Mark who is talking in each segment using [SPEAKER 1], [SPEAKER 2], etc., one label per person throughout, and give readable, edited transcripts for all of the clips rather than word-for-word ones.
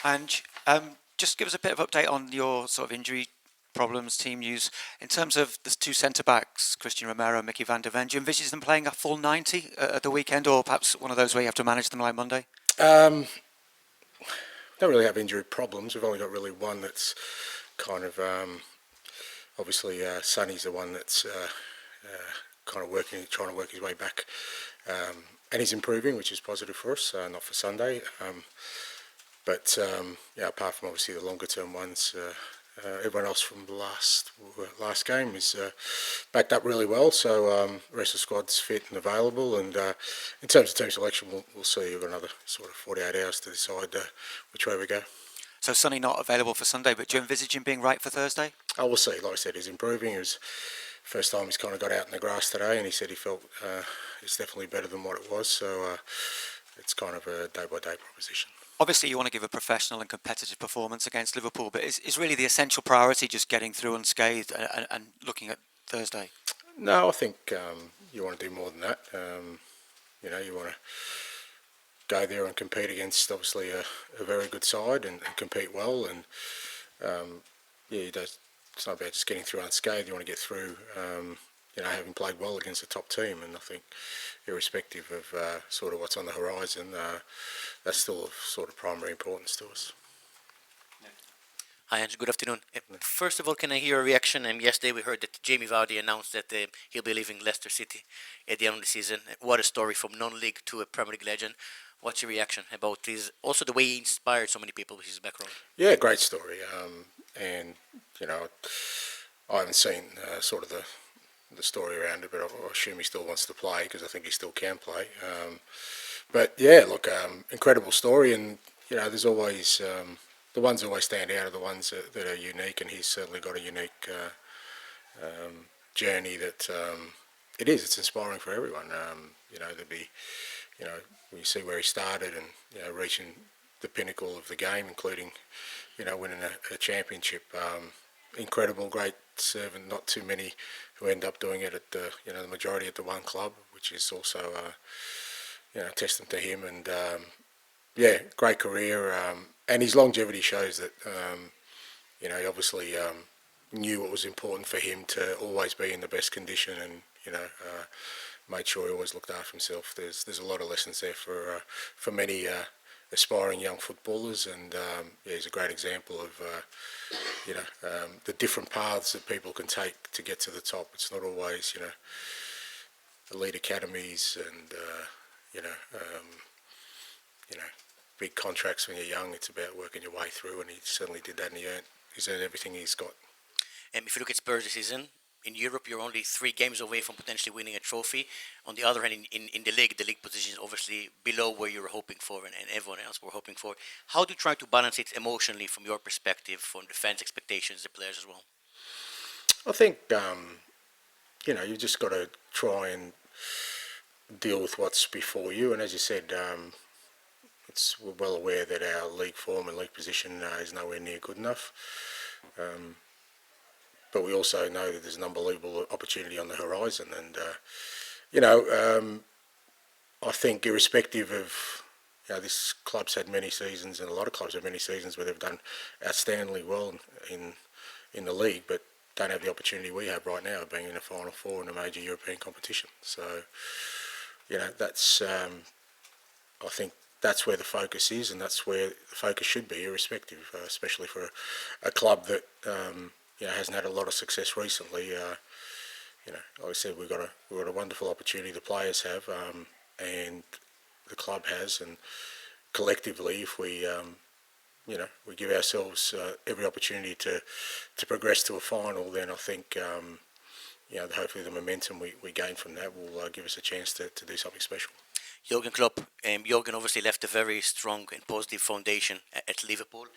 [SPEAKER 1] And just give us a bit of update on your sort of injury problems, team use. In terms of the two centre-backs, Christian Romero and Mickey van der Ven, do you envisage them playing a full 90 at the weekend, or perhaps one of those where you have to manage them like Monday?
[SPEAKER 2] Don't really have injury problems. We've only got really one that's kind of, obviously Sonny's the one that's kind of trying to work his way back. And he's improving, which is positive for us, not for Sunday. But apart from obviously the longer term ones, everyone else from the last game is backed up really well. So the rest of the squad's fit and available. And in terms of team selection, we'll see. We've got another sort of 48 hours to decide which way we go.
[SPEAKER 1] So Sonny not available for Sunday, but do you envisage him being right for Thursday?
[SPEAKER 2] Oh, we'll see. Like I said, he's improving. It was first time he's kind of got out in the grass today, and he said he felt it's definitely better than what it was. So it's kind of a day-by-day proposition.
[SPEAKER 1] Obviously, you want to give a professional and competitive performance against Liverpool, but is really the essential priority just getting through unscathed and looking at Thursday?
[SPEAKER 2] No, I think you want to do more than that. You want to go there and compete against obviously a very good side and compete well. And it's not about just getting through unscathed. You want to get through, having played well against a top team. And I think, irrespective of sort of what's on the horizon, that's still of sort of primary importance to us.
[SPEAKER 3] Hi, Ange. Good afternoon. First of all, can I hear a reaction? Yesterday we heard that Jamie Vardy announced that he'll be leaving Leicester City at the end of the season. What a story from non-league to a Premier League legend. What's your reaction about this? Also, the way he inspired so many people with his background.
[SPEAKER 2] Yeah, great story. And I haven't seen sort of the story around it, but I assume he still wants to play because I think he still can play. But yeah, look, incredible story, and there's always the ones that always stand out are the ones that are unique, and he's certainly got a unique journey that it's inspiring for everyone. There'd be, when you see where he started and reaching the pinnacle of the game, including winning a championship. Incredible, great servant. Not too many who end up doing it at the majority at the one club, which is also a testament to him. And great career. And his longevity shows that he obviously knew what was important for him to always be in the best condition, and made sure he always looked after himself. There's a lot of lessons there for many aspiring young footballers, and he's a great example of the different paths that people can take to get to the top. It's not always elite academies and big contracts when you're young. It's about working your way through, and he certainly did that, and he's earned everything he's got.
[SPEAKER 3] If you look at Spurs this season, in Europe, you're only 3 games away from potentially winning a trophy. On the other hand, in the league position is obviously below where you were hoping for and everyone else were hoping for. How do you try to balance it emotionally from your perspective, from the fans' expectations, the players as well?
[SPEAKER 2] I think, you've just got to try and deal with what's before you. And as you said, we're well aware that our league form and league position is nowhere near good enough. But we also know that there's an unbelievable opportunity on the horizon. And, I think irrespective of, this club's had many seasons, and a lot of clubs have many seasons where they've done outstandingly well in the league, but don't have the opportunity we have right now of being in a Final Four in a major European competition. So, that's, I think that's where the focus is, and that's where the focus should be, irrespective, especially for a club that, hasn't had a lot of success recently. Like I said, we've got a wonderful opportunity. The players have, and the club has, and collectively, if we, we give ourselves every opportunity to progress to a final, then I think, hopefully the momentum we gain from that will give us a chance to do something special.
[SPEAKER 3] Jurgen Klopp, Jurgen obviously left a very strong and positive foundation at Liverpool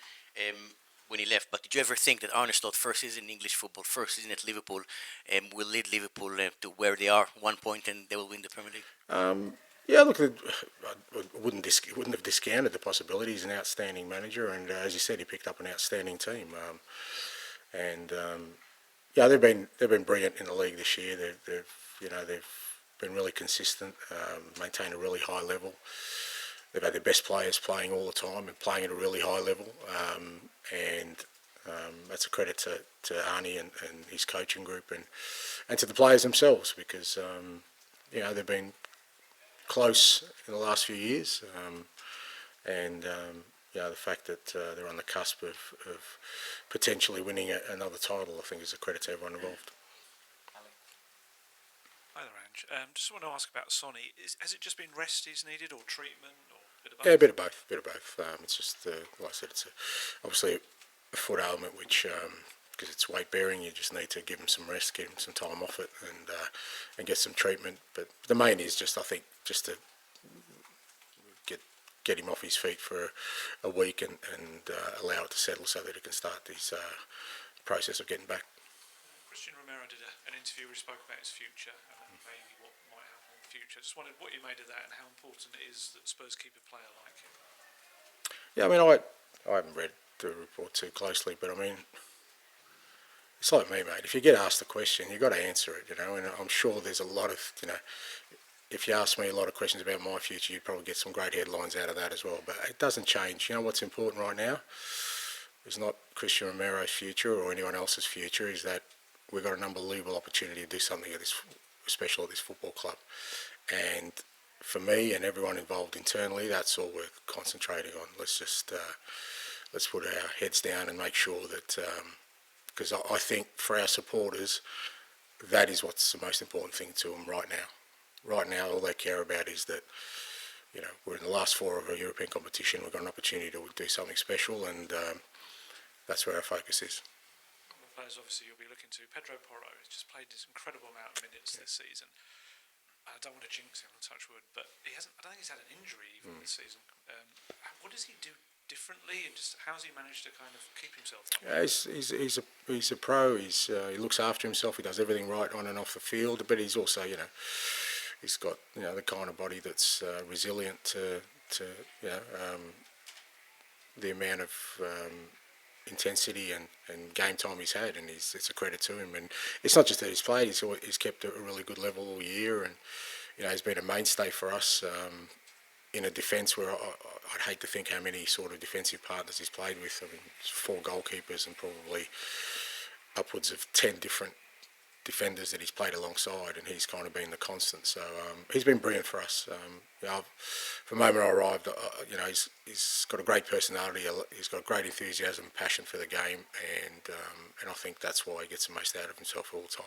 [SPEAKER 3] when he left. But did you ever think that Arne Slot, first season in English football, first season at Liverpool, will lead Liverpool to where they are 1 point and they will win the Premier League?
[SPEAKER 2] Yeah, look, I wouldn't have discounted the possibility. He's an outstanding manager, and as you said, he picked up an outstanding team. They've been brilliant in the league this year. They've been really consistent, maintained a really high level. they've had their best players playing all the time and playing at a really high level, and that's a credit to Arne and his coaching group and to the players themselves, because they've been close in the last few years, and the fact that they're on the cusp of potentially winning another title, I think, is a credit to everyone involved.
[SPEAKER 4] Hi there, Ange. Just want to ask about Sonny. Has it just been rest he's needed, or treatment, or a bit of both?
[SPEAKER 2] Yeah, a bit of both. It's just, like I said, it's obviously a foot ailment, which because it's weight bearing, you just need to give him some rest, give him some time off it, and get some treatment. But the main is just, I think, just to get him off his feet for a week and allow it to settle so that he can start this process of getting back.
[SPEAKER 4] Christian Romero did an interview where he spoke about his future and maybe what might happen in the future. I just wondered what you made of that and how important it is that Spurs keep a player like him.
[SPEAKER 2] Yeah, I mean, I haven't read the report too closely, but I mean, it's like me, mate. If you get asked a question, you've got to answer it, and I'm sure there's a lot of, if you ask me a lot of questions about my future, you'd probably get some great headlines out of that as well. But it doesn't change. What's important right now is not Christian Romero's future or anyone else's future, is that we've got an unbelievable opportunity to do something special at this football club. And for me and everyone involved internally, that's all we're concentrating on. Let's just let's put our heads down and make sure that, because I think for our supporters, that is what's the most important thing to them right now. Right now, all they care about is that, we're in the last four of a European competition. We've got an opportunity to do something special, and that's where our focus is.
[SPEAKER 4] One of the players, obviously, you'll be looking to, Pedro Porro, has just played this incredible amount of minutes this season. I don't want to jinx him, on touch wood, but I don't think he's had an injury even this season. What does he do differently, and just how's he managed to kind of keep himself?
[SPEAKER 2] He's a pro. He looks after himself. He does everything right on and off the field. But he's also, he's got the kind of body that's resilient to the amount of intensity and game time he's had, and it's a credit to him. And it's not just that he's played; he's kept a really good level all year, and he's been a mainstay for us in a defence where I'd hate to think how many sort of defensive partners he's played with. I mean, 4 goalkeepers and probably upwards of 10 different defenders that he's played alongside, and he's kind of been the constant. So he's been brilliant for us. From the moment I arrived, he's got a great personality. He's got great enthusiasm, passion for the game, and I think that's why he gets the most out of himself all the time.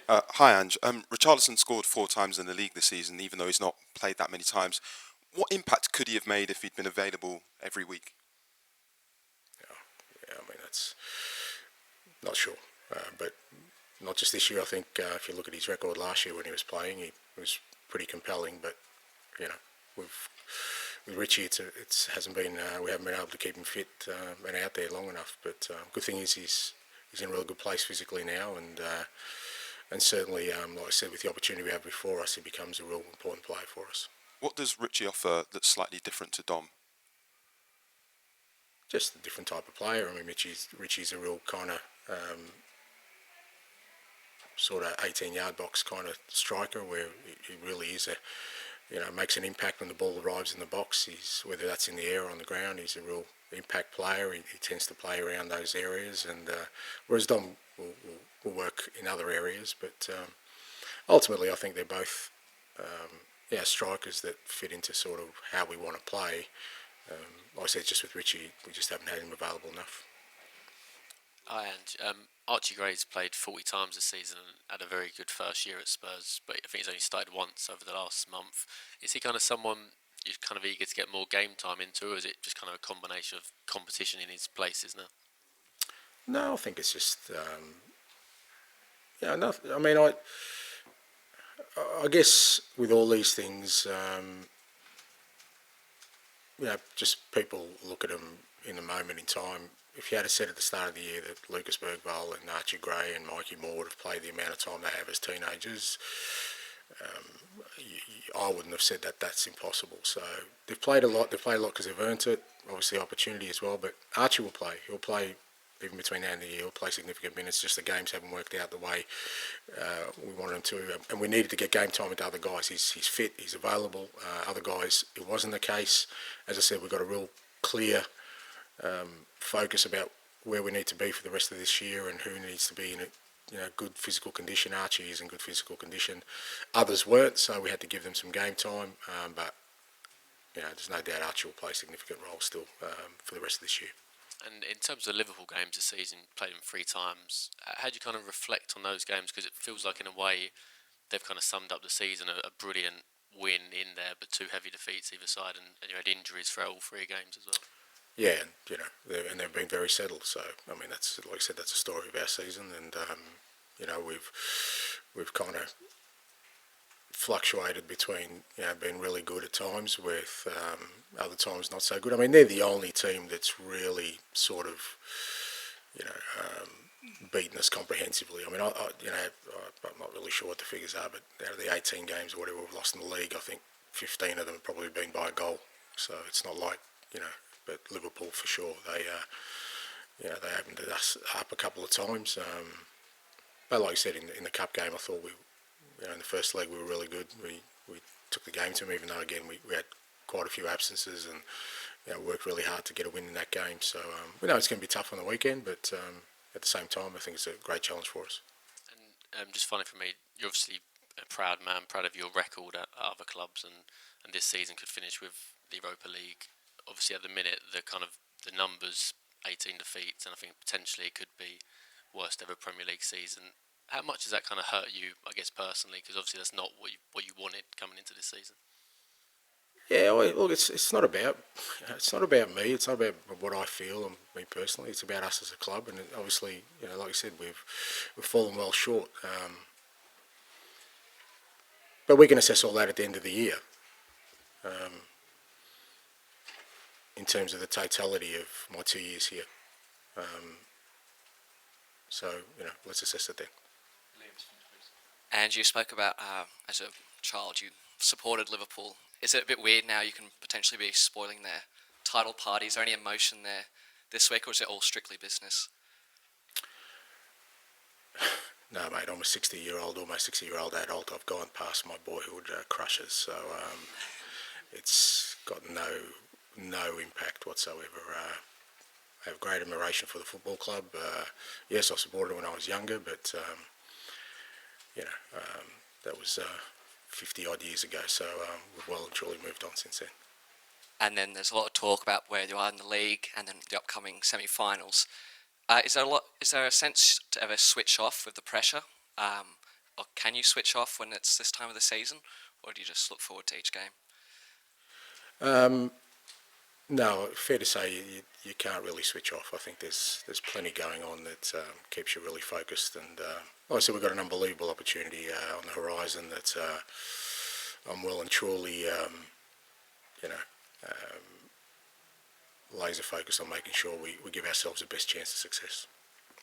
[SPEAKER 5] Hi, Ange. Richarlison scored 4 times in the league this season, even though he's not played that many times. What impact could he have made if he'd been available every week?
[SPEAKER 2] Yeah, I mean, that's not sure, but not just this year. I think if you look at his record last year when he was playing, he was pretty compelling. But with Richy, it hasn't been. We haven't been able to keep him fit and out there long enough. But good thing is he's in a real good place physically now, and certainly, like I said, with the opportunity we have before us, he becomes a real important player for us.
[SPEAKER 5] What does Richy offer that's slightly different to Dom?
[SPEAKER 2] Just a different type of player. I mean, Richy's a real kind of sort of 18-yard box kind of striker, where he really is makes an impact when the ball arrives in the box. Whether that's in the air or on the ground, he's a real impact player. He tends to play around those areas, and whereas Dom will work in other areas. But ultimately, I think they're both strikers that fit into sort of how we want to play. Like I said, just with Richy, we just haven't had him available enough.
[SPEAKER 6] Hi, and Archie Gray's played 40 times this season and had a very good first year at Spurs, but I think he's only started once over the last month. Is he kind of someone you're kind of eager to get more game time into, or is it just kind of a combination of competition in his places now?
[SPEAKER 2] No, I think it's just nothing. I mean, I guess with all these things, just people look at them in the moment in time. If you had said at the start of the year that Lucas Bergvall and Archie Gray and Mikey Moore would have played the amount of time they have as teenagers, I wouldn't have said that that's impossible. So they've played a lot. They've played a lot because they've earned it. Obviously, opportunity as well. But Archie will play. He'll play even between now and the year, he'll play significant minutes. Just the games haven't worked out the way we wanted him to, and we needed to get game time into other guys. He's fit, he's available. Other guys, it wasn't the case. As I said, we've got a real clear focus about where we need to be for the rest of this year and who needs to be in a good physical condition. Archie is in good physical condition. Others weren't, so we had to give them some game time. But there's no doubt Archie will play a significant role still for the rest of this year.
[SPEAKER 6] And in terms of the Liverpool games this season, played them 3 times. How do you kind of reflect on those games? Because it feels like in a way they've kind of summed up the season, a brilliant win in there, but 2 heavy defeats either side, and you had injuries for all 3 games as well.
[SPEAKER 2] Yeah, and they've been very settled. So I mean, that's, like I said, that's a story of our season, and we've kind of fluctuated between being really good at times with other times not so good. I mean, they're the only team that's really sort of beaten us comprehensively. I mean, I'm not really sure what the figures are, but out of the 18 games or whatever we've lost in the league, I think 15 of them have probably been by a goal. So it's not like but Liverpool for sure, they opened us up a couple of times. But like I said, in the cup game, I thought in the first leg we were really good. We took the game to them, even though again we had quite a few absences and worked really hard to get a win in that game. So we know it's going to be tough on the weekend, but at the same time, I think it's a great challenge for us.
[SPEAKER 6] And just finally for me, you're obviously a proud man, proud of your record at other clubs, and this season could finish with the Europa League. Obviously, at the minute, the numbers, 18 defeats, and I think potentially it could be worst ever Premier League season. How much does that kind of hurt you, I guess, personally? Because obviously that's not what you wanted coming into this season.
[SPEAKER 2] Yeah, well, look, it's not about me. It's not about what I feel and me personally. It's about us as a club, and obviously, like I said, we've fallen well short. But we can assess all that at the end of the year. In terms of the totality of my 2 years here. So, let's assess it then.
[SPEAKER 7] And you spoke about, as a child, you supported Liverpool. Is it a bit weird now you can potentially be spoiling their title party? Is there any emotion there this week, or is it all strictly business?
[SPEAKER 2] No, mate, I'm a 60-year-old, almost 60-year-old adult. I've gone past my boyhood crushes, so it's got no impact whatsoever. I have great admiration for the football club. Yes, I supported it when I was younger, but that was 50 odd years ago. So we've well and truly moved on since then.
[SPEAKER 7] And then there's a lot of talk about where you are in the league and then the upcoming semi-finals. Is there a sense to ever switch off with the pressure, or can you switch off when it's this time of the season, or do you just look forward to each game?
[SPEAKER 2] No, fair to say you can't really switch off. I think there's plenty going on that keeps you really focused. And like I said, we've got an unbelievable opportunity on the horizon that I'm well and truly, laser focused on making sure we give ourselves the best chance of success.